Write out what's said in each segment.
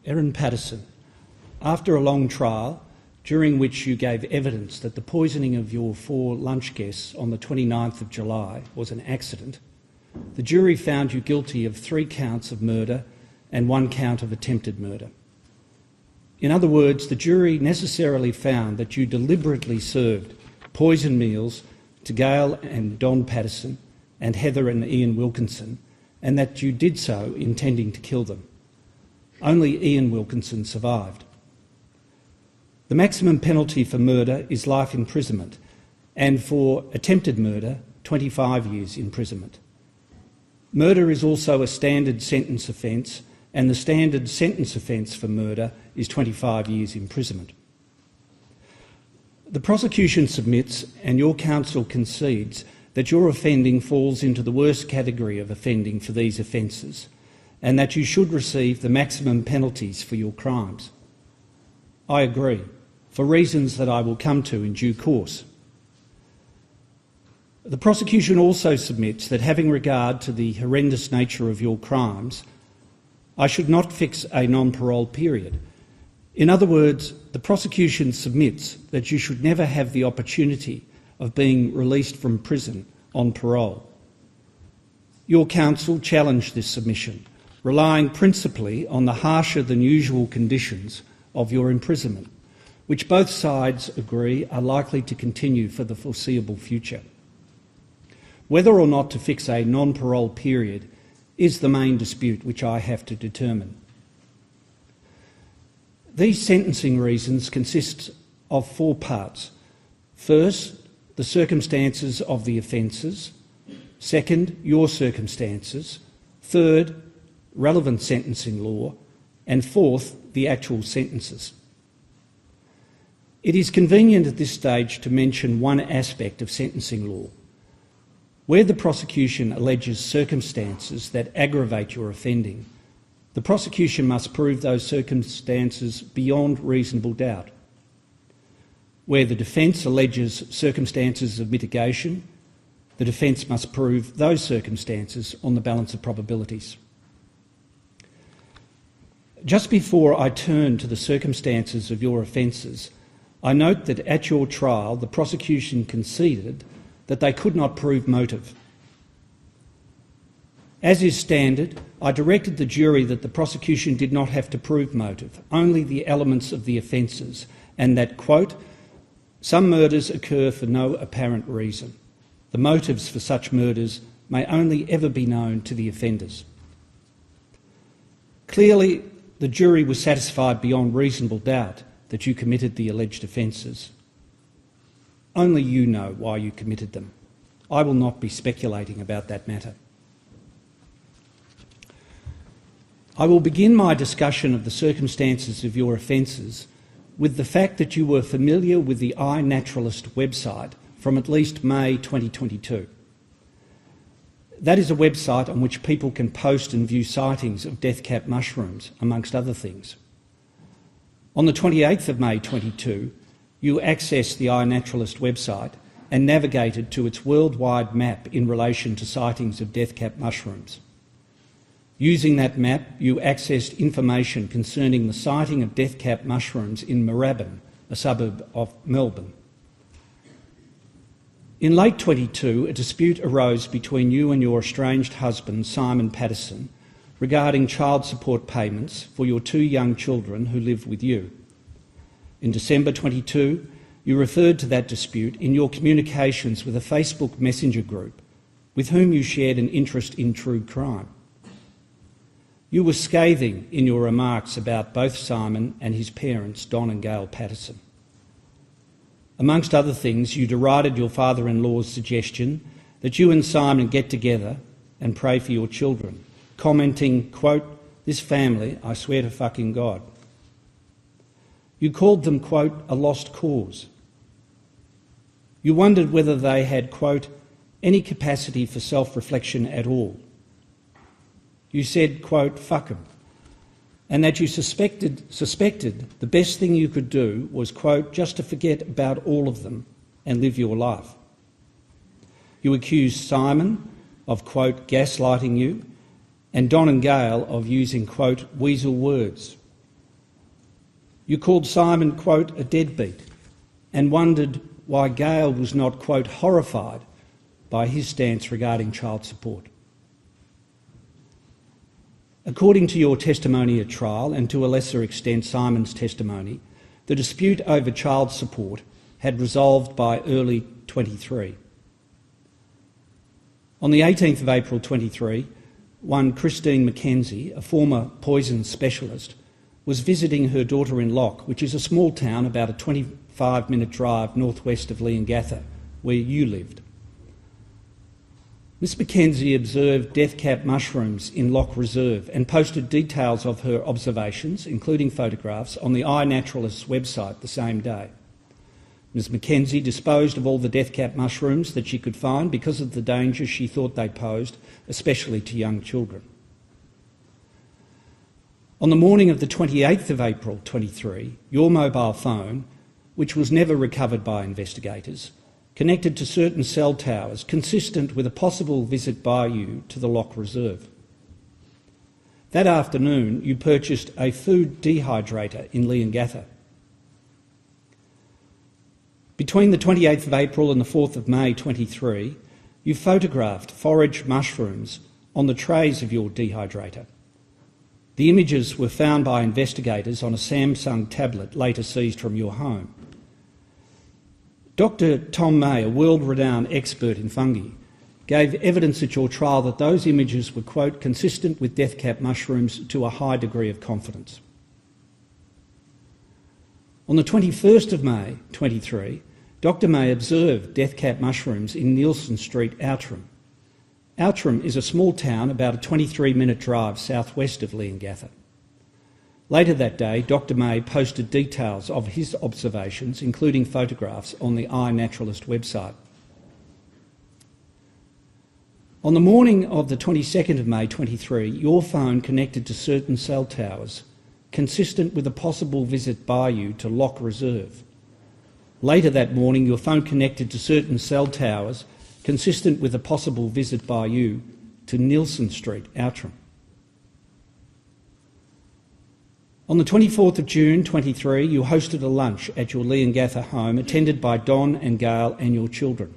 Erin Patterson, after a long trial, during which you gave evidence that the poisoning of your 4 lunch guests on the 29th of July was an accident, the jury found you guilty of 3 counts of murder and 1 count of attempted murder. In other words, the jury necessarily found that you deliberately served poison meals to Gail and Don Patterson and Heather and Ian Wilkinson, and that you did so intending to kill them. Only Ian Wilkinson survived. The maximum penalty for murder is life imprisonment, and for attempted murder, 25 years imprisonment. Murder is also a standard sentence offence, and the standard sentence offence for murder is 25 years imprisonment. The prosecution submits, and your counsel concedes, that your offending falls into the worst category of offending for these offences, and that you should receive the maximum penalties for your crimes. I agree, for reasons that I will come to in due course. The prosecution also submits that, having regard to the horrendous nature of your crimes, I should not fix a non-parole period. In other words, the prosecution submits that you should never have the opportunity of being released from prison on parole. Your counsel challenged this submission, relying principally on the harsher than usual conditions of your imprisonment, which both sides agree are likely to continue for the foreseeable future. Whether or not to fix a non-parole period is the main dispute which I have to determine. These sentencing reasons consist of 4 parts. First, the circumstances of the offences. Second, your circumstances. Third, relevant sentencing law. And fourth, the actual sentences. It is convenient at this stage to mention one aspect of sentencing law. Where the prosecution alleges circumstances that aggravate your offending, the prosecution must prove those circumstances beyond reasonable doubt. Where the defence alleges circumstances of mitigation, the defence must prove those circumstances on the balance of probabilities. Just before I turn to the circumstances of your offences, I note that at your trial the prosecution conceded that they could not prove motive. As is standard, I directed the jury that the prosecution did not have to prove motive, only the elements of the offences, and that, quote, some murders occur for no apparent reason. The motives for such murders may only ever be known to the offenders. Clearly, the jury was satisfied beyond reasonable doubt that you committed the alleged offences. Only you know why you committed them. I will not be speculating about that matter. I will begin my discussion of the circumstances of your offences with the fact that you were familiar with the iNaturalist website from at least May 2022. That is a website on which people can post and view sightings of death-cap mushrooms, amongst other things. On the 28th of May 2022, you accessed the iNaturalist website and navigated to its worldwide map in relation to sightings of death-cap mushrooms. Using that map, you accessed information concerning the sighting of death-cap mushrooms in Moorabbin, a suburb of Melbourne. In late 22, a dispute arose between you and your estranged husband, Simon Patterson, regarding child support payments for your 2 young children who live with you. In December 22, you referred to that dispute in your communications with a Facebook Messenger group with whom you shared an interest in true crime. You were scathing in your remarks about both Simon and his parents, Don and Gail Patterson. Amongst other things, you derided your father-in-law's suggestion that you and Simon get together and pray for your children, commenting, quote, this family, I swear to fucking God. You called them, quote, a lost cause. You wondered whether they had, quote, any capacity for self-reflection at all. You said, quote, fuck 'em, and that you suspected the best thing you could do was, quote, just to forget about all of them and live your life. You accused Simon of, quote, gaslighting you, and Don and Gail of using, quote, weasel words. You called Simon, quote, a deadbeat, and wondered why Gail was not, quote, horrified by his stance regarding child support. According to your testimony at trial, and to a lesser extent Simon's testimony, the dispute over child support had resolved by early 23. On the 18th of April 23, one Christine McKenzie, a former poison specialist, was visiting her daughter in Lock, which is a small town about a 25-minute drive northwest of Leongatha, where you lived. Miss McKenzie observed death-cap mushrooms in Lock Reserve and posted details of her observations, including photographs, on the iNaturalist's website the same day. Ms McKenzie disposed of all the death-cap mushrooms that she could find because of the danger she thought they posed, especially to young children. On the morning of the 28th of April 23, your mobile phone, which was never recovered by investigators, connected to certain cell towers consistent with a possible visit by you to the Lock Reserve. That afternoon, you purchased a food dehydrator in Leongatha. Between the 28th of April and the 4th of May 23, you photographed forage mushrooms on the trays of your dehydrator. The images were found by investigators on a Samsung tablet later seized from your home. Dr. Tom May, a world-renowned expert in fungi, gave evidence at your trial that those images were, quote, consistent with death-cap mushrooms to a high degree of confidence. On the 21st of May 23, Dr. May observed death-cap mushrooms in Nielsen Street, Outram. Outram is a small town about a 23-minute drive southwest of Leongatha. Later that day, Dr. May posted details of his observations, including photographs, on the iNaturalist website. On the morning of the 22nd of May 23, your phone connected to certain cell towers, consistent with a possible visit by you to Lock Reserve. Later that morning, your phone connected to certain cell towers, consistent with a possible visit by you to Nielsen Street, Outram. On the 24th of June 23, you hosted a lunch at your Leongatha home, attended by Don and Gail and your children.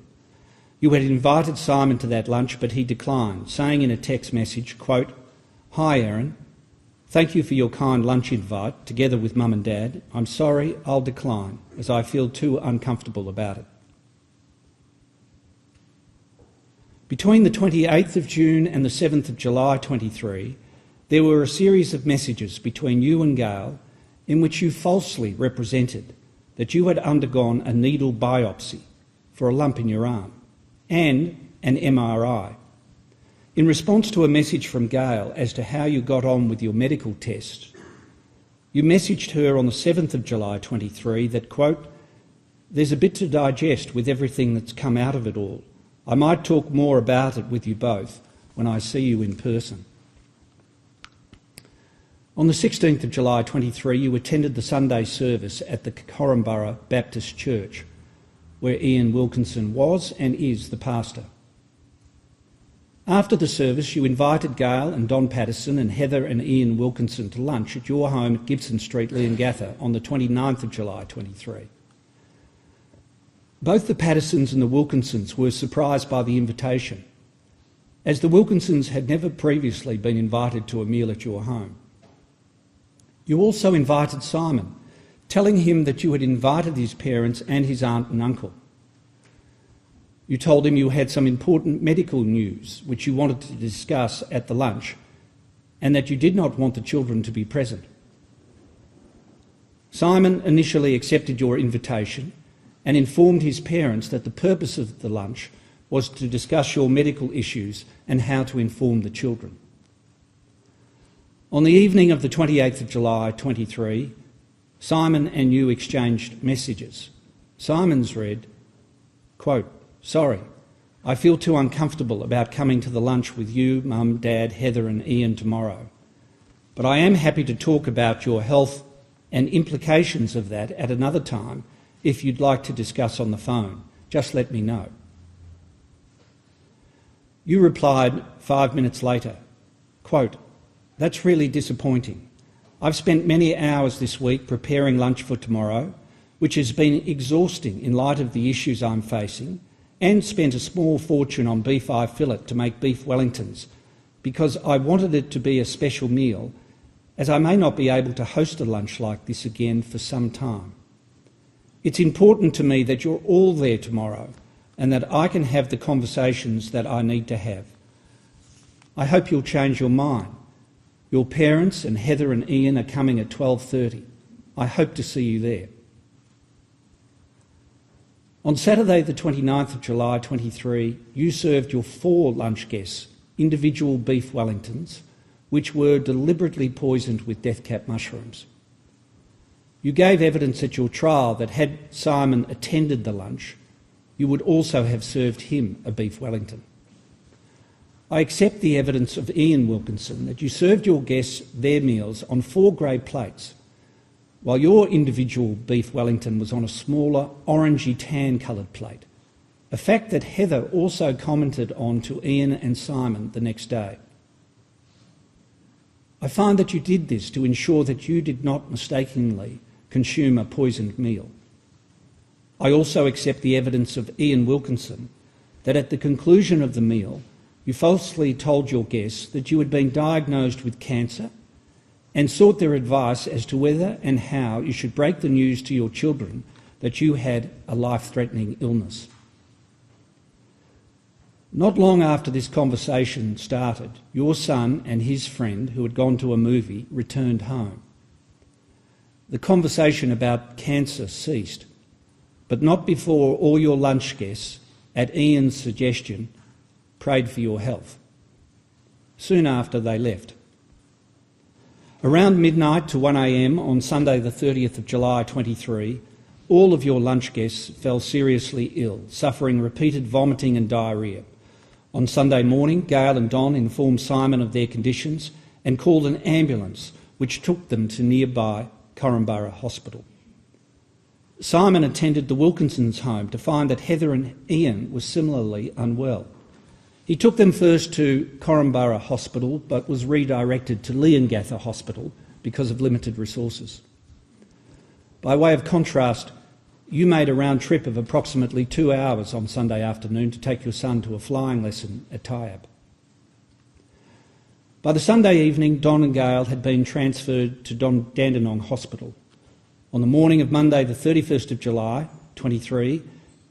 You had invited Simon to that lunch, but he declined, saying in a text message, quote, "Hi Erin, thank you for your kind lunch invite, together with Mum and Dad. I'm sorry, I'll decline, as I feel too uncomfortable about it." Between the 28th of June and the 7th of July 23, there were a series of messages between you and Gail in which you falsely represented that you had undergone a needle biopsy for a lump in your arm and an MRI. In response to a message from Gail as to how you got on with your medical test, you messaged her on the 7th of July 23 that, quote, "There's a bit to digest with everything that's come out of it all. I might talk more about it with you both when I see you in person." On the 16th of July 23, you attended the Sunday service at the Corumburra Baptist Church, where Ian Wilkinson was and is the pastor. After the service, you invited Gail and Don Patterson and Heather and Ian Wilkinson to lunch at your home at Gibson Street, Leongatha, on the 29th of July 23. Both the Pattersons and the Wilkinsons were surprised by the invitation, as the Wilkinsons had never previously been invited to a meal at your home. You also invited Simon, telling him that you had invited his parents and his aunt and uncle. You told him you had some important medical news which you wanted to discuss at the lunch and that you did not want the children to be present. Simon initially accepted your invitation and informed his parents that the purpose of the lunch was to discuss your medical issues and how to inform the children. On the evening of the 28th of July 23, Simon and you exchanged messages. Simon's read, quote, "Sorry, I feel too uncomfortable about coming to the lunch with you, Mum, Dad, Heather and Ian tomorrow. But I am happy to talk about your health and implications of that at another time if you'd like to discuss on the phone. Just let me know." You replied 5 minutes later, quote, "That's really disappointing. I've spent many hours this week preparing lunch for tomorrow, which has been exhausting in light of the issues I'm facing, and spent a small fortune on beef eye fillet to make beef Wellingtons, because I wanted it to be a special meal, as I may not be able to host a lunch like this again for some time. It's important to me that you're all there tomorrow and that I can have the conversations that I need to have. I hope you'll change your mind. Your parents and Heather and Ian are coming at 12:30. I hope to see you there. On Saturday the 29th of July 23, you served your 4 lunch guests individual beef Wellingtons, which were deliberately poisoned with death cap mushrooms. You gave evidence at your trial that had Simon attended the lunch, you would also have served him a beef Wellington. I accept the evidence of Ian Wilkinson that you served your guests their meals on 4 grey plates, while your individual beef Wellington was on a smaller, orangey tan coloured plate, a fact that Heather also commented on to Ian and Simon the next day. I find that you did this to ensure that you did not mistakenly consume a poisoned meal. I also accept the evidence of Ian Wilkinson that at the conclusion of the meal, you falsely told your guests that you had been diagnosed with cancer and sought their advice as to whether and how you should break the news to your children that you had a life-threatening illness. Not long after this conversation started, your son and his friend, who had gone to a movie, returned home. The conversation about cancer ceased, but not before all your lunch guests, at Ian's suggestion, prayed for your health. Soon after, they left. Around midnight to 1 a.m. on Sunday the 30th of July 23, all of your lunch guests fell seriously ill, suffering repeated vomiting and diarrhoea. On Sunday morning, Gail and Don informed Simon of their conditions and called an ambulance which took them to nearby Corumburra Hospital. Simon attended the Wilkinsons' home to find that Heather and Ian were similarly unwell. He took them first to Corumburra Hospital but was redirected to Leongatha Hospital because of limited resources. By way of contrast, you made a round trip of approximately 2 hours on Sunday afternoon to take your son to a flying lesson at Tyab. By the Sunday evening, Don and Gail had been transferred to Dandenong Hospital. On the morning of Monday the 31st of July 23,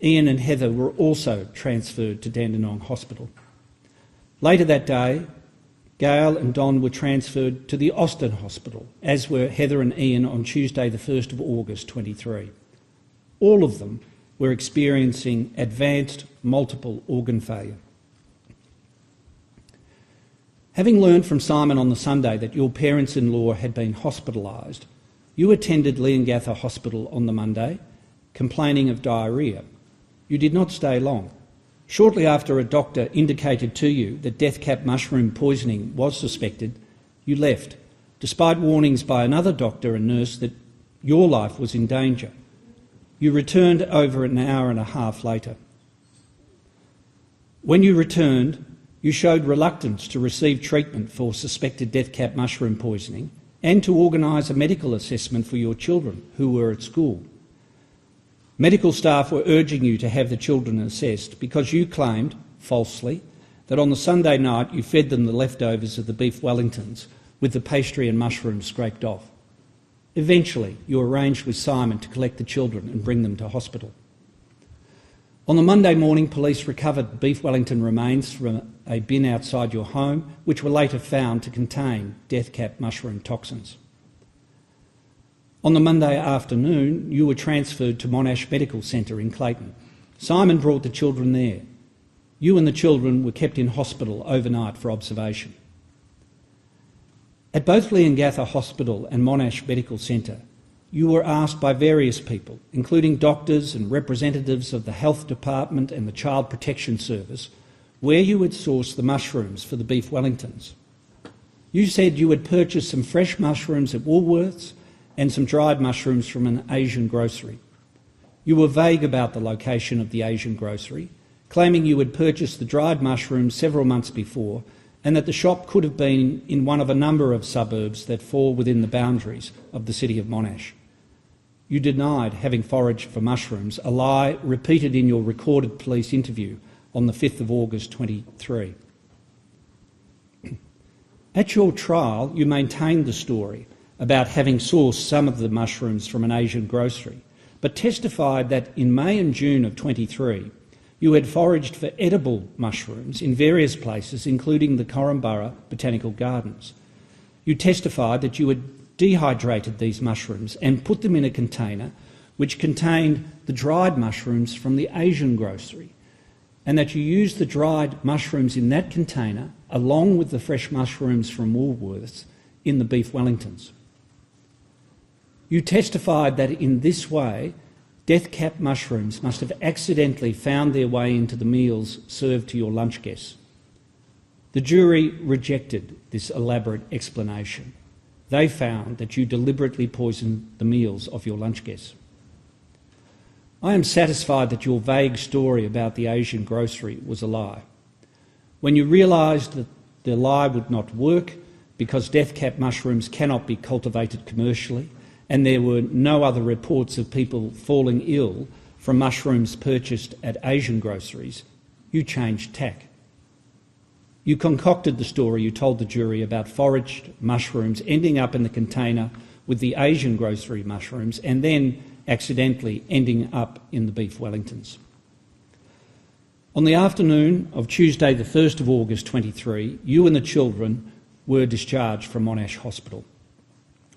Ian and Heather were also transferred to Dandenong Hospital. Later that day, Gail and Don were transferred to the Austin Hospital, as were Heather and Ian on Tuesday the 1st of August 23. All of them were experiencing advanced multiple organ failure. Having learned from Simon on the Sunday that your parents-in-law had been hospitalised, you attended Leongatha Hospital on the Monday, complaining of diarrhoea. You did not stay long. Shortly after a doctor indicated to you that death cap mushroom poisoning was suspected, you left, despite warnings by another doctor and nurse that your life was in danger. You returned over an hour and a half later. When you returned, you showed reluctance to receive treatment for suspected death cap mushroom poisoning and to organise a medical assessment for your children who were at school. Medical staff were urging you to have the children assessed because you claimed, falsely, that on the Sunday night you fed them the leftovers of the beef Wellingtons with the pastry and mushrooms scraped off. Eventually, you arranged with Simon to collect the children and bring them to hospital. On the Monday morning, police recovered beef Wellington remains from a bin outside your home, which were later found to contain death cap mushroom toxins. On the Monday afternoon, you were transferred to Monash Medical Centre in Clayton. Simon brought the children there. You and the children were kept in hospital overnight for observation. At both Leongatha Hospital and Monash Medical Centre, you were asked by various people, including doctors and representatives of the Health Department and the Child Protection Service, where you had sourced the mushrooms for the beef Wellingtons. You said you had purchased some fresh mushrooms at Woolworths and some dried mushrooms from an Asian grocery. You were vague about the location of the Asian grocery, claiming you had purchased the dried mushrooms several months before and that the shop could have been in one of a number of suburbs that fall within the boundaries of the city of Monash. You denied having foraged for mushrooms, a lie repeated in your recorded police interview on the 5th of August 23. At your trial, you maintained the story about having sourced some of the mushrooms from an Asian grocery, but testified that in May and June of 23, you had foraged for edible mushrooms in various places, including the Korumburra Botanical Gardens. You testified that you had dehydrated these mushrooms and put them in a container which contained the dried mushrooms from the Asian grocery, and that you used the dried mushrooms in that container along with the fresh mushrooms from Woolworths in the beef Wellingtons. You testified that in this way, death-cap mushrooms must have accidentally found their way into the meals served to your lunch guests. The jury rejected this elaborate explanation. They found that you deliberately poisoned the meals of your lunch guests. I am satisfied that your vague story about the Asian grocery was a lie. When you realised that the lie would not work because death-cap mushrooms cannot be cultivated commercially, and there were no other reports of people falling ill from mushrooms purchased at Asian groceries, you changed tack. You concocted the story you told the jury about foraged mushrooms ending up in the container with the Asian grocery mushrooms and then accidentally ending up in the beef Wellingtons. On the afternoon of Tuesday the 1st of August 23, you and the children were discharged from Monash Hospital.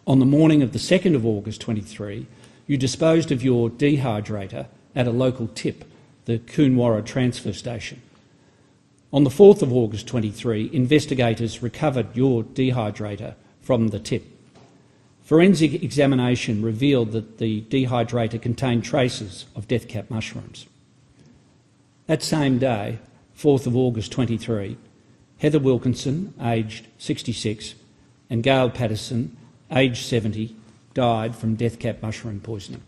On the morning of the 2nd of August 23, you disposed of your dehydrator at a local tip, the Coonawarra transfer station. On the 4th of August 23, investigators recovered your dehydrator from the tip. Forensic examination revealed that the dehydrator contained traces of death-cap mushrooms. That same day, 4th of August 23, Heather Wilkinson, aged 66, and Gail Patterson, aged 70, died from death-cap mushroom poisoning.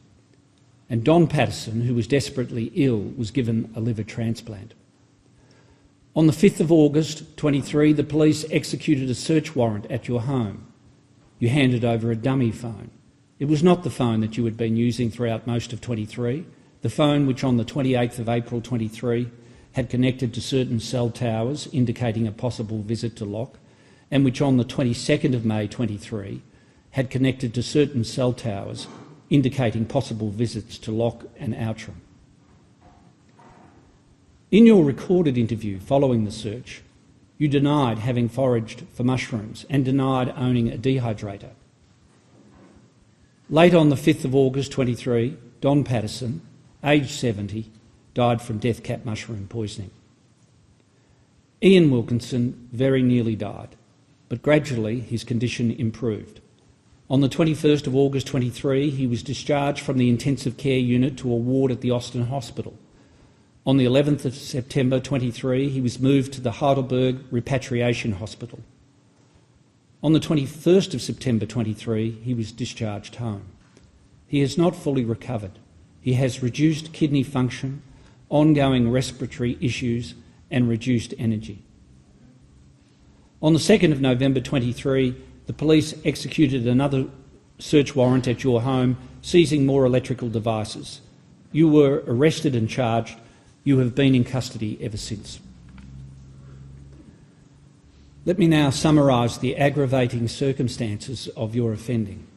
And Don Patterson, who was desperately ill, was given a liver transplant. On the 5th of August 23, the police executed a search warrant at your home. You handed over a dummy phone. It was not the phone that you had been using throughout most of 23, the phone which on the 28th of April 23 had connected to certain cell towers indicating a possible visit to Lock, and which on the 22nd of May 23 had connected to certain cell towers indicating possible visits to Lock and Outram. In your recorded interview following the search, you denied having foraged for mushrooms and denied owning a dehydrator. Late on the 5th of August 23, Don Patterson, aged 70, died from death-cap mushroom poisoning. Ian Wilkinson very nearly died, but gradually his condition improved. On the 21st of August 23, he was discharged from the intensive care unit to a ward at the Austin Hospital. On the 11th of September 23, he was moved to the Heidelberg Repatriation Hospital. On the 21st of September 23, he was discharged home. He has not fully recovered. He has reduced kidney function, ongoing respiratory issues and reduced energy. On the 2nd of November 23, the police executed another search warrant at your home, seizing more electrical devices. You were arrested and charged. You have been in custody ever since. Let me now summarise the aggravating circumstances of your offending.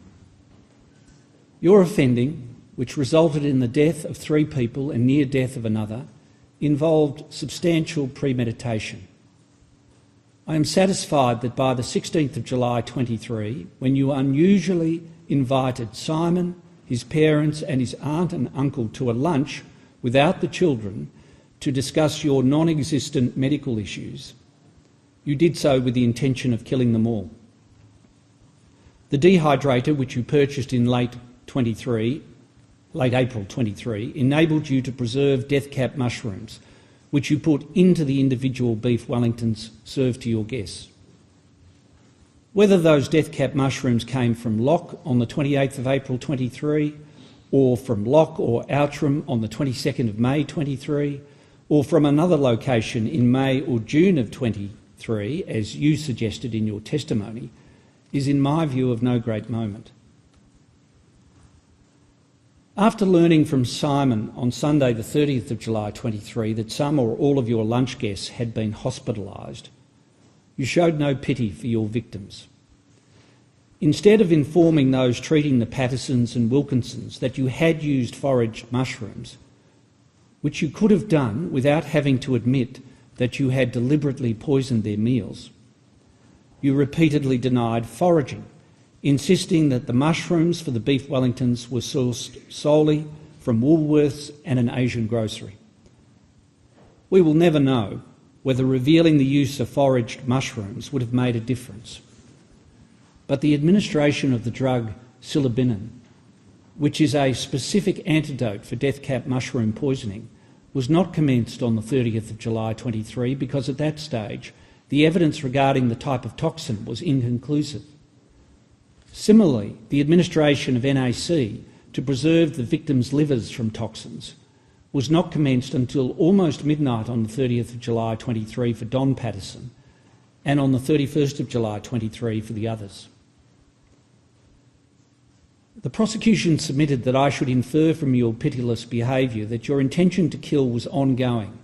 Your offending, which resulted in the death of 3 people and near death of another, involved substantial premeditation. I am satisfied that by the 16th of July 23, when you unusually invited Simon, his parents and his aunt and uncle to a lunch without the children to discuss your non-existent medical issues, you did so with the intention of killing them all. The dehydrator, which you purchased in late April 23, enabled you to preserve death-cap mushrooms, which you put into the individual beef Wellingtons served to your guests. Whether those death-cap mushrooms came from Lock on the 28th of April 23, or from Lock or Outram on the 22nd of May 23, or from another location in May or June of 23, 2023, as you suggested in your testimony, is in my view of no great moment. After learning from Simon on Sunday the 30th of July 23 that some or all of your lunch guests had been hospitalised, you showed no pity for your victims. Instead of informing those treating the Pattersons and Wilkinsons that you had used foraged mushrooms, which you could have done without having to admit that you had deliberately poisoned their meals, you repeatedly denied foraging, insisting that the mushrooms for the beef Wellingtons were sourced solely from Woolworths and an Asian grocery. We will never know whether revealing the use of foraged mushrooms would have made a difference. But the administration of the drug psilocybin, which is a specific antidote for death cap mushroom poisoning, was not commenced on the 30th of July 23 because at that stage the evidence regarding the type of toxin was inconclusive. Similarly, the administration of NAC to preserve the victims' livers from toxins was not commenced until almost midnight on the 30th of July 23 for Don Patterson and on the 31st of July 23 for the others. The prosecution submitted that I should infer from your pitiless behaviour that your intention to kill was ongoing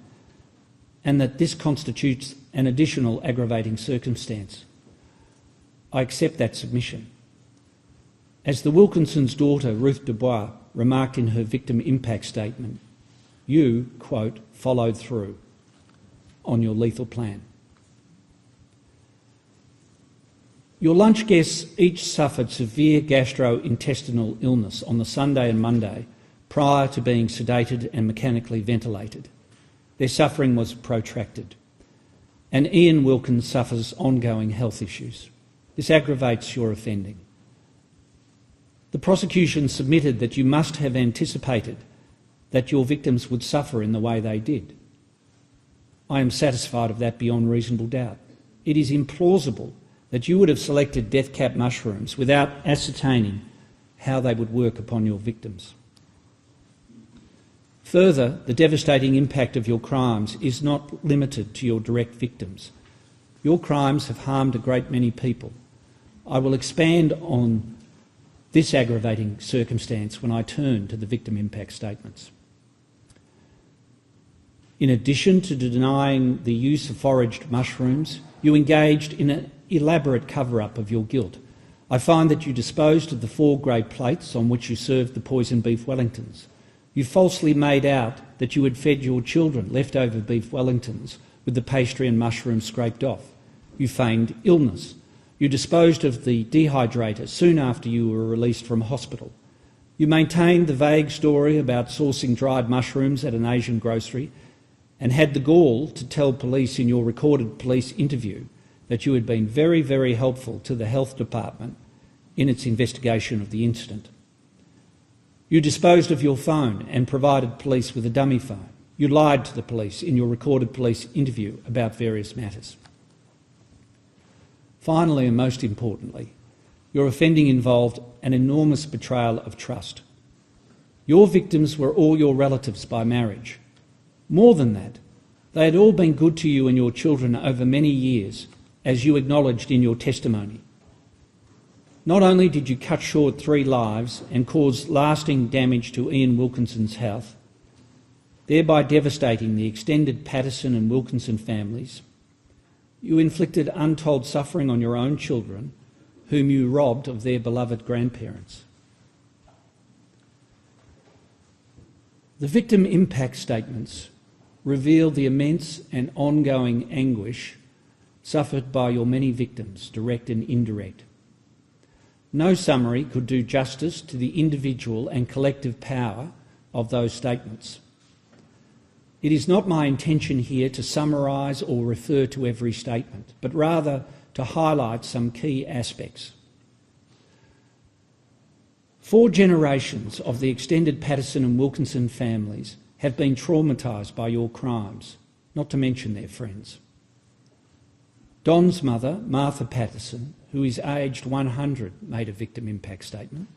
and that this constitutes an additional aggravating circumstance. I accept that submission. As the Wilkinsons' daughter, Ruth Dubois, remarked in her victim impact statement, you, quote, followed through on your lethal plan. Your lunch guests each suffered severe gastrointestinal illness on the Sunday and Monday prior to being sedated and mechanically ventilated. Their suffering was protracted. And Ian Wilkins suffers ongoing health issues. This aggravates your offending. The prosecution submitted that you must have anticipated that your victims would suffer in the way they did. I am satisfied of that beyond reasonable doubt. It is implausible that you would have selected death cap mushrooms without ascertaining how they would work upon your victims. Further, the devastating impact of your crimes is not limited to your direct victims. Your crimes have harmed a great many people. I will expand on this aggravating circumstance when I turn to the victim impact statements. In addition to denying the use of foraged mushrooms, you engaged in an elaborate cover-up of your guilt. I find that you disposed of the 4 grey plates on which you served the poisoned beef Wellingtons. You falsely made out that you had fed your children leftover beef Wellingtons with the pastry and mushrooms scraped off. You feigned illness. You disposed of the dehydrator soon after you were released from hospital. You maintained the vague story about sourcing dried mushrooms at an Asian grocery and had the gall to tell police in your recorded police interview that you had been very, very helpful to the health department in its investigation of the incident. You disposed of your phone and provided police with a dummy phone. You lied to the police in your recorded police interview about various matters. Finally, and most importantly, your offending involved an enormous betrayal of trust. Your victims were all your relatives by marriage. More than that, they had all been good to you and your children over many years, as you acknowledged in your testimony. Not only did you cut short 3 lives and cause lasting damage to Ian Wilkinson's health, thereby devastating the extended Patterson and Wilkinson families, you inflicted untold suffering on your own children, whom you robbed of their beloved grandparents. The victim impact statements reveal the immense and ongoing anguish suffered by your many victims, direct and indirect. No summary could do justice to the individual and collective power of those statements. It is not my intention here to summarise or refer to every statement, but rather to highlight some key aspects. 4 generations of the extended Patterson and Wilkinson families have been traumatised by your crimes, not to mention their friends. Don's mother, Martha Patterson, who is aged 100, made a victim impact statement.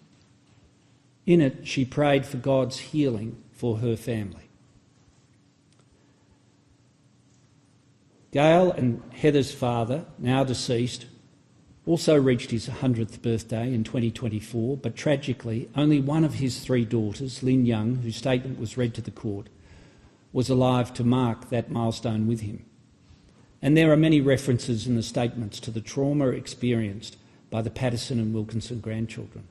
In it, she prayed for God's healing for her family. Gail and Heather's father, now deceased, also reached his 100th birthday in 2024, but tragically only one of his 3 daughters, Lynn Young, whose statement was read to the court, was alive to mark that milestone with him. And there are many references in the statements to the trauma experienced by the Patterson and Wilkinson grandchildren.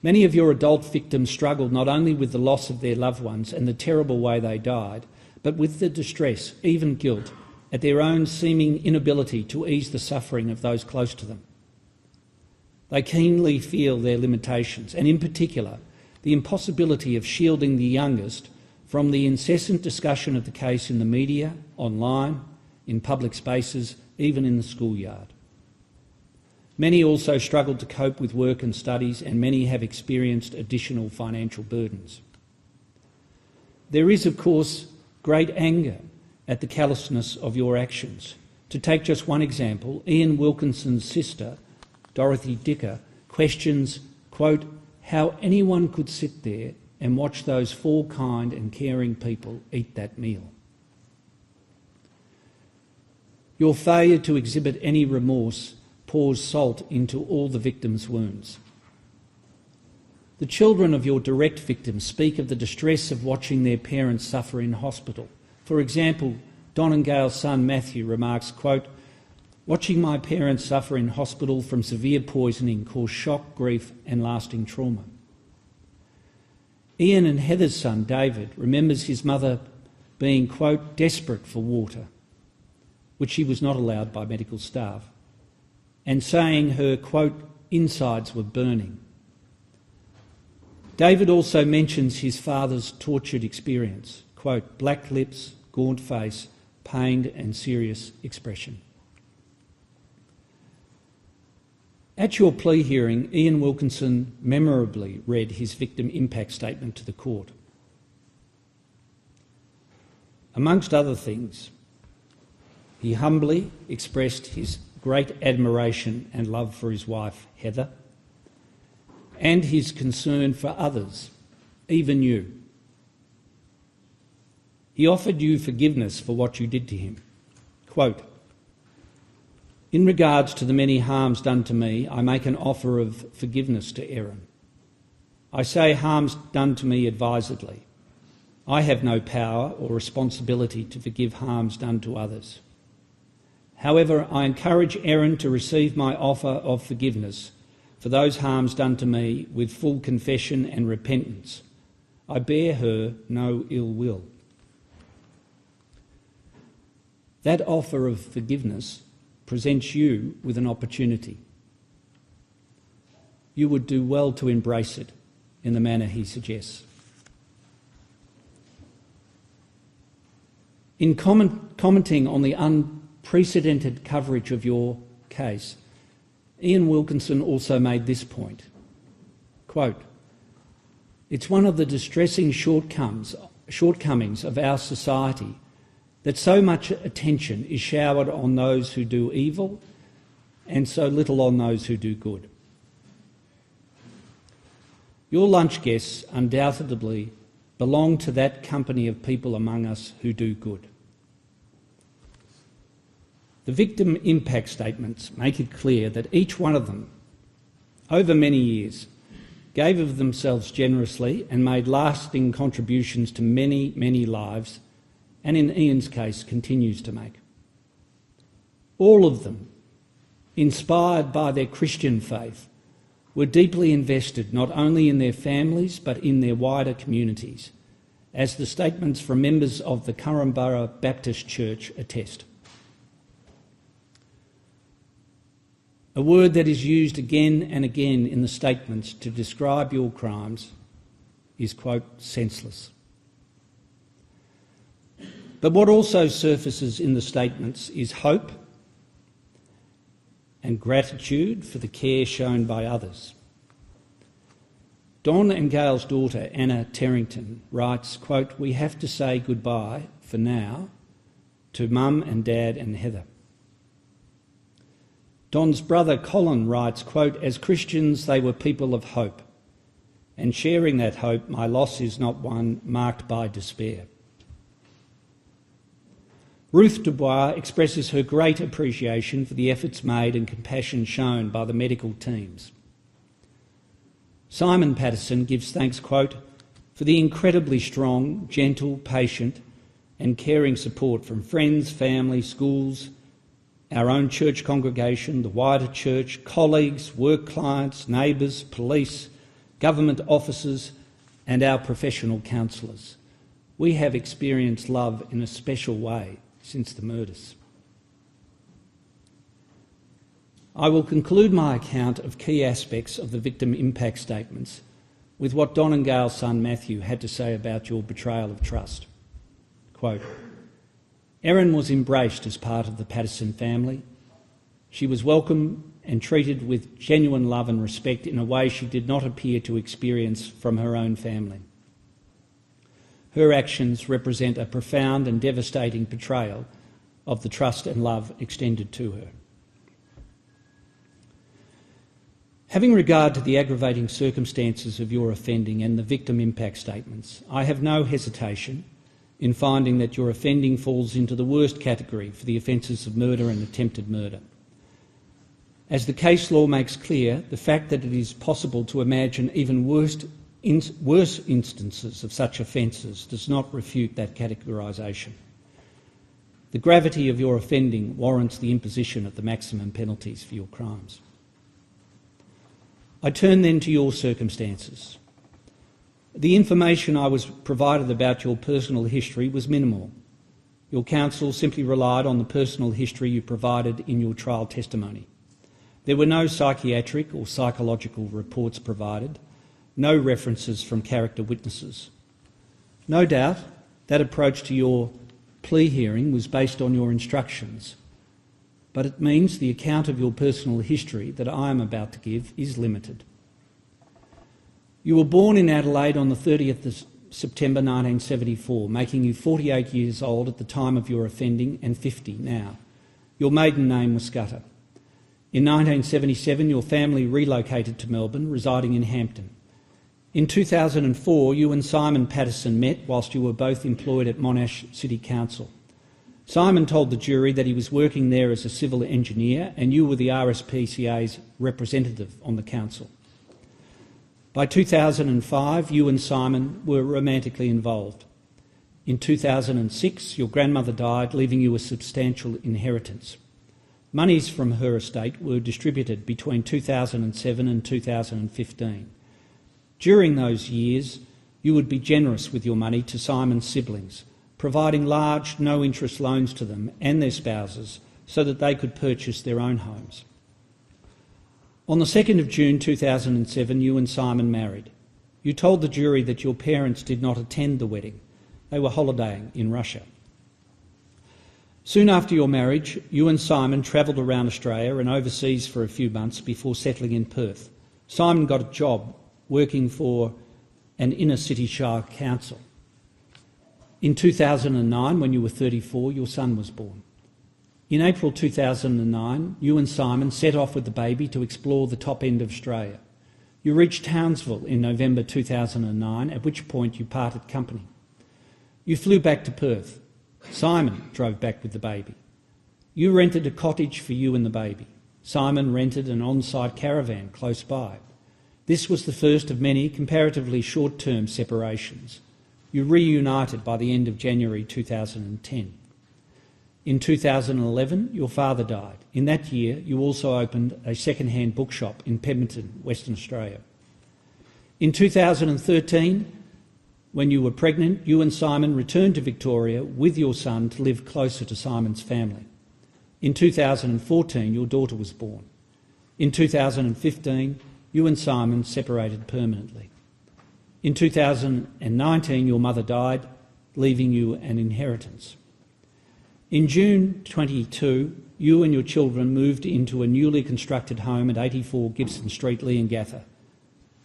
Many of your adult victims struggled not only with the loss of their loved ones and the terrible way they died, but with the distress, even guilt, at their own seeming inability to ease the suffering of those close to them. They keenly feel their limitations, and in particular, the impossibility of shielding the youngest from the incessant discussion of the case in the media, online, in public spaces, even in the schoolyard. Many also struggled to cope with work and studies, and many have experienced additional financial burdens. There is, of course, great anger at the callousness of your actions. To take just one example, Ian Wilkinson's sister, Dorothy Dicker, questions, quote, how anyone could sit there and watch those 4 kind and caring people eat that meal. Your failure to exhibit any remorse pours salt into all the victims' wounds. The children of your direct victims speak of the distress of watching their parents suffer in hospital. For example, Don and Gail's son Matthew remarks, quote, watching my parents suffer in hospital from severe poisoning caused shock, grief and lasting trauma. Ian and Heather's son David remembers his mother being, quote, desperate for water, which she was not allowed by medical staff, and saying her, quote, insides were burning. David also mentions his father's tortured experience, quote, black lips, gaunt face, pained and serious expression. At your plea hearing, Ian Wilkinson memorably read his victim impact statement to the court. Amongst other things, he humbly expressed his great admiration and love for his wife, Heather, and his concern for others, even you. He offered you forgiveness for what you did to him. Quote, in regards to the many harms done to me, I make an offer of forgiveness to Erin. I say harms done to me advisedly. I have no power or responsibility to forgive harms done to others. However, I encourage Erin to receive my offer of forgiveness for those harms done to me with full confession and repentance. I bear her no ill will. That offer of forgiveness presents you with an opportunity. You would do well to embrace it in the manner he suggests. In commenting on the unprecedented coverage of your case, Ian Wilkinson also made this point, quote, it's one of the distressing shortcomings of our society that so much attention is showered on those who do evil and so little on those who do good. Your lunch guests undoubtedly belong to that company of people among us who do good. The victim impact statements make it clear that each one of them, over many years, gave of themselves generously and made lasting contributions to many, many lives, and in Ian's case continues to make. All of them, inspired by their Christian faith, were deeply invested not only in their families but in their wider communities, as the statements from members of the Currumbara Baptist Church attest. A word that is used again and again in the statements to describe your crimes is, quote, senseless. But what also surfaces in the statements is hope and gratitude for the care shown by others. Don and Gail's daughter, Anna Terrington, writes, quote, we have to say goodbye for now to Mum and Dad and Heather. Don's brother Colin writes, quote, as Christians they were people of hope, and sharing that hope, my loss is not one marked by despair. Ruth Dubois expresses her great appreciation for the efforts made and compassion shown by the medical teams. Simon Patterson gives thanks, quote, for the incredibly strong, gentle, patient and caring support from friends, family, schools, our own church congregation, the wider church, colleagues, work clients, neighbours, police, government officers and our professional counsellors. We have experienced love in a special way since the murders. I will conclude my account of key aspects of the victim impact statements with what Don and Gail's son Matthew had to say about your betrayal of trust. Quote, Erin was embraced as part of the Patterson family. She was welcome and treated with genuine love and respect in a way she did not appear to experience from her own family. Her actions represent a profound and devastating betrayal of the trust and love extended to her. Having regard to the aggravating circumstances of your offending and the victim impact statements, I have no hesitation in finding that your offending falls into the worst category for the offences of murder and attempted murder. As the case law makes clear, the fact that it is possible to imagine even worse instances of such offences does not refute that categorisation. The gravity of your offending warrants the imposition of the maximum penalties for your crimes. I turn then to your circumstances. The information I was provided about your personal history was minimal. Your counsel simply relied on the personal history you provided in your trial testimony. There were no psychiatric or psychological reports provided, no references from character witnesses. No doubt that approach to your plea hearing was based on your instructions, but it means the account of your personal history that I am about to give is limited. You were born in Adelaide on the 30th of September 1974, making you 48 years old at the time of your offending and 50 now. Your maiden name was Scudder. In 1977, your family relocated to Melbourne, residing in Hampton. In 2004, you and Simon Patterson met whilst you were both employed at Monash City Council. Simon told the jury that he was working there as a civil engineer and you were the RSPCA's representative on the council. By 2005, you and Simon were romantically involved. In 2006, your grandmother died, leaving you a substantial inheritance. Monies from her estate were distributed between 2007 and 2015. During those years, you would be generous with your money to Simon's siblings, providing large, no-interest loans to them and their spouses so that they could purchase their own homes. On the 2nd of June 2007, you and Simon married. You told the jury that your parents did not attend the wedding. They were holidaying in Russia. Soon after your marriage, you and Simon travelled around Australia and overseas for a few months before settling in Perth. Simon got a job working for an inner-city shire council. In 2009, when you were 34, your son was born. In April 2009, you and Simon set off with the baby to explore the top end of Australia. You reached Townsville in November 2009, at which point you parted company. You flew back to Perth. Simon drove back with the baby. You rented a cottage for you and the baby. Simon rented an on-site caravan close by. This was the first of many comparatively short-term separations. You reunited by the end of January 2010. In 2011, your father died. In that year, you also opened a second-hand bookshop in Pemberton, Western Australia. In 2013, when you were pregnant, you and Simon returned to Victoria with your son to live closer to Simon's family. In 2014, your daughter was born. In 2015, you and Simon separated permanently. In 2019, your mother died, leaving you an inheritance. In June 22, you and your children moved into a newly constructed home at 84 Gibson Street, Leongatha,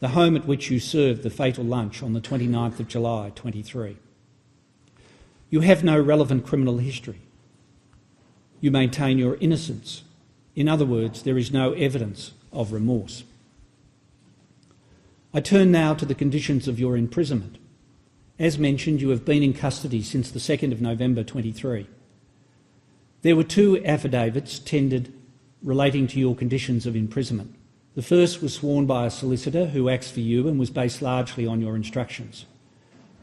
the home at which you served the fatal lunch on the 29th of July 23. You have no relevant criminal history. You maintain your innocence. In other words, there is no evidence of remorse. I turn now to the conditions of your imprisonment. As mentioned, you have been in custody since the 2nd of November 23. There were 2 affidavits tendered relating to your conditions of imprisonment. The first was sworn by a solicitor who acts for you and was based largely on your instructions.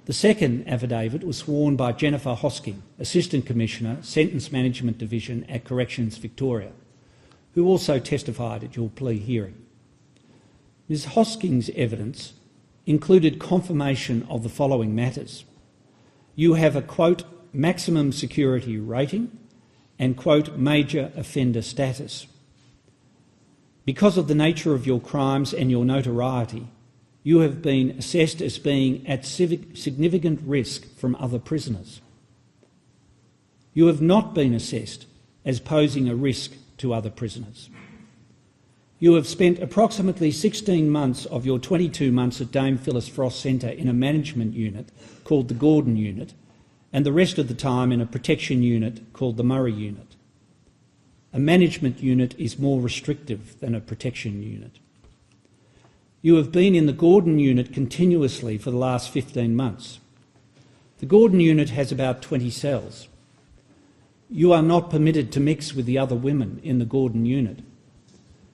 The second affidavit was sworn by Jennifer Hosking, Assistant Commissioner, Sentence Management Division at Corrections Victoria, who also testified at your plea hearing. Ms Hosking's evidence included confirmation of the following matters. You have a, quote, maximum security rating and, quote, major offender status. Because of the nature of your crimes and your notoriety, you have been assessed as being at significant risk from other prisoners. You have not been assessed as posing a risk to other prisoners. You have spent approximately 16 months of your 22 months at Dame Phyllis Frost Centre in a management unit called the Gordon Unit, and the rest of the time in a protection unit called the Murray Unit. A management unit is more restrictive than a protection unit. You have been in the Gordon Unit continuously for the last 15 months. The Gordon Unit has about 20 cells. You are not permitted to mix with the other women in the Gordon Unit.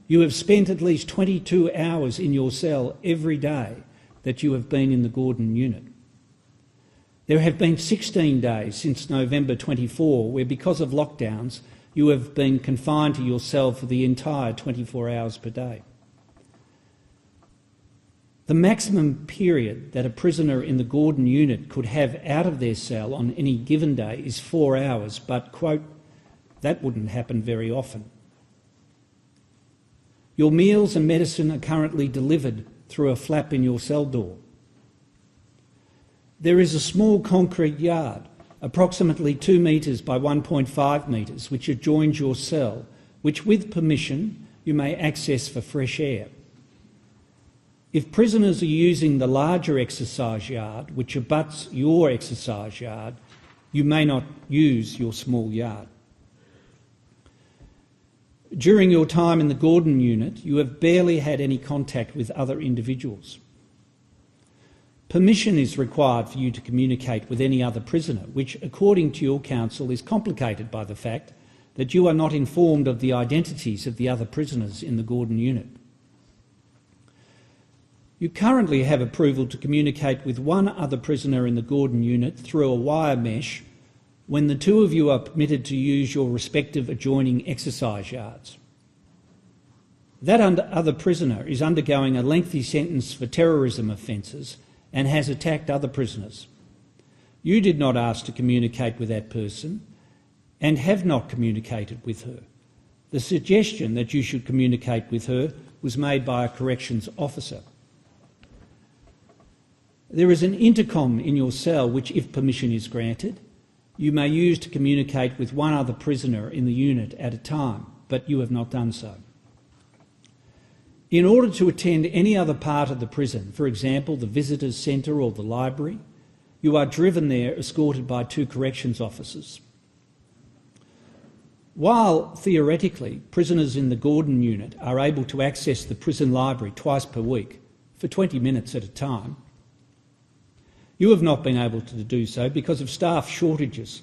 You have spent at least 22 hours in your cell every day that you have been in the Gordon Unit. There have been 16 days since November 24 where, because of lockdowns, you have been confined to your cell for the entire 24 hours per day. The maximum period that a prisoner in the Gordon Unit could have out of their cell on any given day is 4 hours, but, quote, that wouldn't happen very often. Your meals and medicine are currently delivered through a flap in your cell door. There is a small concrete yard, approximately 2 metres by 1.5 metres, which adjoins your cell, which, with permission, you may access for fresh air. If prisoners are using the larger exercise yard, which abuts your exercise yard, you may not use your small yard. During your time in the Gordon Unit, you have barely had any contact with other individuals. Permission is required for you to communicate with any other prisoner, which, according to your counsel, is complicated by the fact that you are not informed of the identities of the other prisoners in the Gordon Unit. You currently have approval to communicate with one other prisoner in the Gordon Unit through a wire mesh when the 2 of you are permitted to use your respective adjoining exercise yards. That other prisoner is undergoing a lengthy sentence for terrorism offences and has attacked other prisoners. You did not ask to communicate with that person and have not communicated with her. The suggestion that you should communicate with her was made by a corrections officer. There is an intercom in your cell which, if permission is granted, you may use to communicate with one other prisoner in the unit at a time, but you have not done so. In order to attend any other part of the prison, for example the visitors' centre or the library, you are driven there escorted by 2 corrections officers. While, theoretically, prisoners in the Gordon Unit are able to access the prison library twice per week for 20 minutes at a time, you have not been able to do so because of staff shortages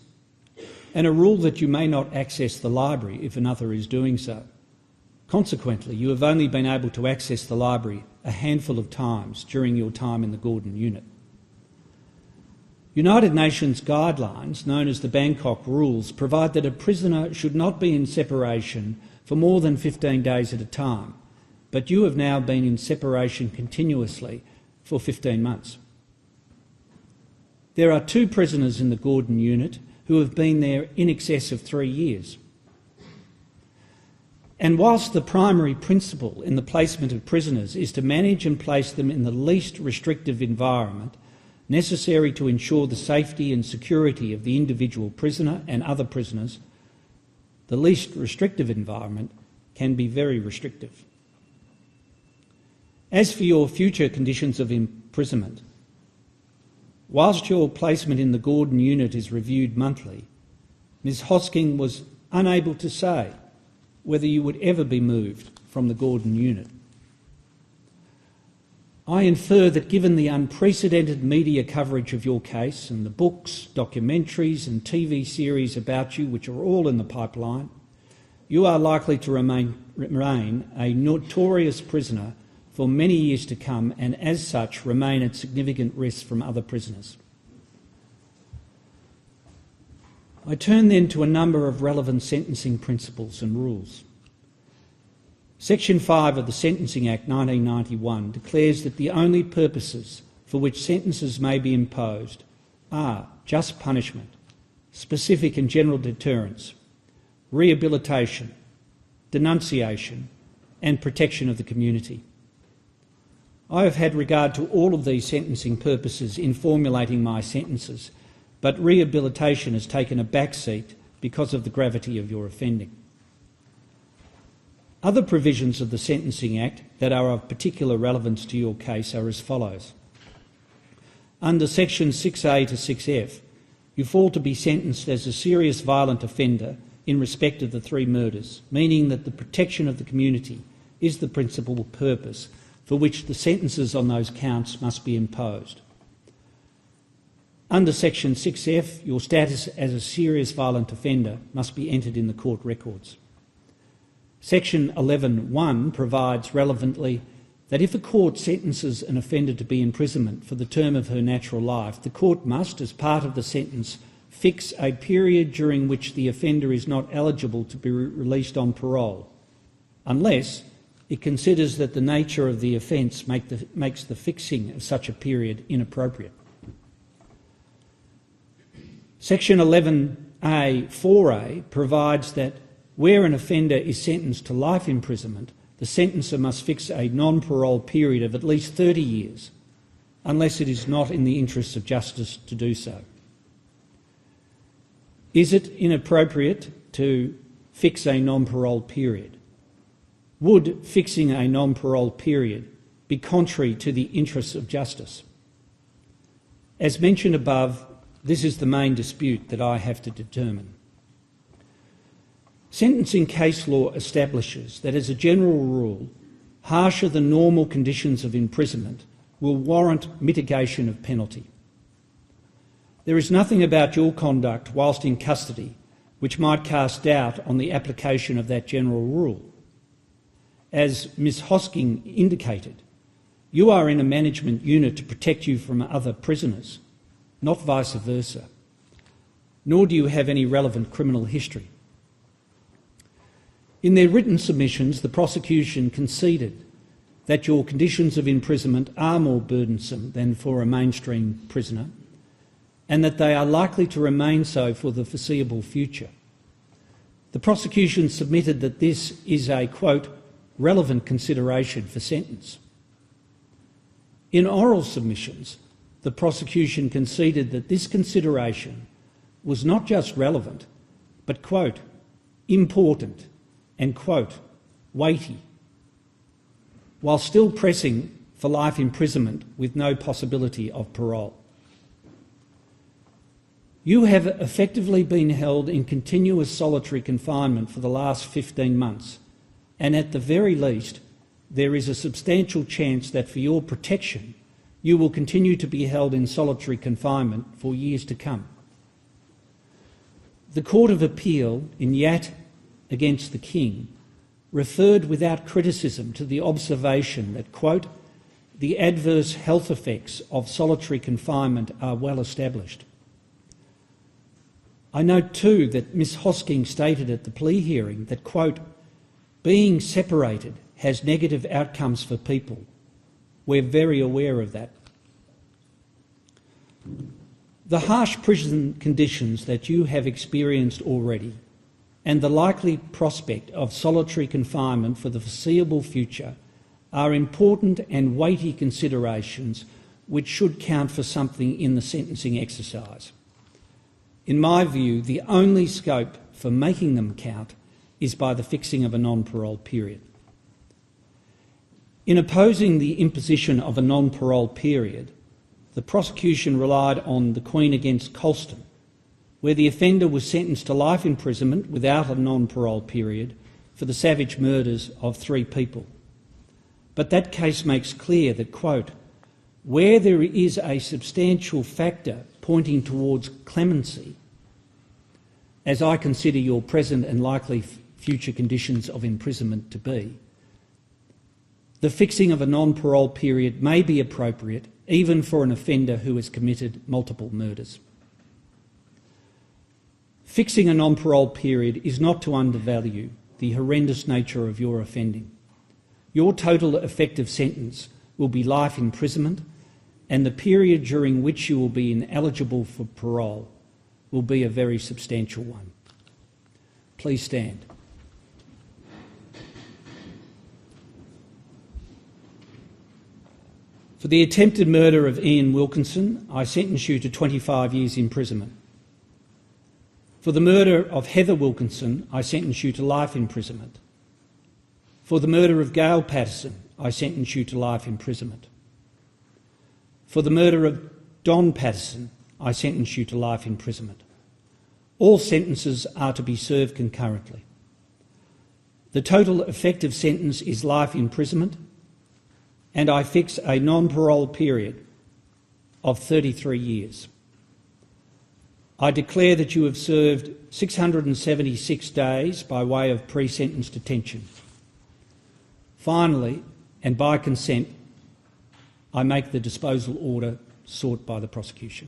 and a rule that you may not access the library if another is doing so. Consequently, you have only been able to access the library a handful of times during your time in the Gordon Unit. United Nations guidelines, known as the Bangkok Rules, provide that a prisoner should not be in separation for more than 15 days at a time, but you have now been in separation continuously for 15 months. There are 2 prisoners in the Gordon Unit who have been there in excess of 3 years. And whilst the primary principle in the placement of prisoners is to manage and place them in the least restrictive environment necessary to ensure the safety and security of the individual prisoner and other prisoners, the least restrictive environment can be very restrictive. As for your future conditions of imprisonment, whilst your placement in the Gordon Unit is reviewed monthly, Ms Hosking was unable to say whether you would ever be moved from the Gordon Unit. I infer that given the unprecedented media coverage of your case and the books, documentaries and TV series about you, which are all in the pipeline, you are likely to remain a notorious prisoner for many years to come, and as such remain at significant risk from other prisoners. I turn then to a number of relevant sentencing principles and rules. Section 5 of the Sentencing Act 1991 declares that the only purposes for which sentences may be imposed are just punishment, specific and general deterrence, rehabilitation, denunciation, and protection of the community. I have had regard to all of these sentencing purposes in formulating my sentences, but rehabilitation has taken a back seat because of the gravity of your offending. Other provisions of the Sentencing Act that are of particular relevance to your case are as follows. Under Sections 6A to 6F, you fall to be sentenced as a serious violent offender in respect of the 3 murders, meaning that the protection of the community is the principal purpose for which the sentences on those counts must be imposed. Under Section 6F, your status as a serious violent offender must be entered in the court records. Section 11(1) provides relevantly that if a court sentences an offender to be imprisonment for the term of her natural life, the court must, as part of the sentence, fix a period during which the offender is not eligible to be released on parole, unless it considers that the nature of the offence makes the fixing of such a period inappropriate. Section 11A(4)(a) provides that where an offender is sentenced to life imprisonment, the sentencer must fix a non-parole period of at least 30 years, unless it is not in the interests of justice to do so. Is it inappropriate to fix a non-parole period? Would fixing a non-parole period be contrary to the interests of justice? As mentioned above, this is the main dispute that I have to determine. Sentencing case law establishes that, as a general rule, harsher than normal conditions of imprisonment will warrant mitigation of penalty. There is nothing about your conduct whilst in custody which might cast doubt on the application of that general rule. As Ms Hosking indicated, you are in a management unit to protect you from other prisoners, not vice versa, nor do you have any relevant criminal history. In their written submissions, the prosecution conceded that your conditions of imprisonment are more burdensome than for a mainstream prisoner, and that they are likely to remain so for the foreseeable future. The prosecution submitted that this is a, quote, relevant consideration for sentence. In oral submissions, the prosecution conceded that this consideration was not just relevant, but, quote, important and, quote, weighty, while still pressing for life imprisonment with no possibility of parole. You have effectively been held in continuous solitary confinement for the last 15 months, and at the very least, there is a substantial chance that for your protection, you will continue to be held in solitary confinement for years to come. The Court of Appeal in Yat against the King referred without criticism to the observation that, quote, the adverse health effects of solitary confinement are well established. I note too that Ms Hosking stated at the plea hearing that, quote, being separated has negative outcomes for people. We're very aware of that. The harsh prison conditions that you have experienced already and the likely prospect of solitary confinement for the foreseeable future are important and weighty considerations which should count for something in the sentencing exercise. In my view, the only scope for making them count is by the fixing of a non-parole period. In opposing the imposition of a non-parole period, the prosecution relied on the Queen against Colston, where the offender was sentenced to life imprisonment without a non-parole period for the savage murders of 3 people. But that case makes clear that, quote, where there is a substantial factor pointing towards clemency, as I consider your present and likely future conditions of imprisonment to be, the fixing of a non-parole period may be appropriate even for an offender who has committed multiple murders. Fixing a non-parole period is not to undervalue the horrendous nature of your offending. Your total effective sentence will be life imprisonment, and the period during which you will be ineligible for parole will be a very substantial one. Please stand. For the attempted murder of Ian Wilkinson, I sentence you to 25 years imprisonment. For the murder of Heather Wilkinson, I sentence you to life imprisonment. For the murder of Gail Patterson, I sentence you to life imprisonment. For the murder of Don Patterson, I sentence you to life imprisonment. All sentences are to be served concurrently. The total effective sentence is life imprisonment, and I fix a non-parole period of 33 years. I declare that you have served 676 days by way of pre-sentence detention. Finally, and by consent, I make the disposal order sought by the prosecution.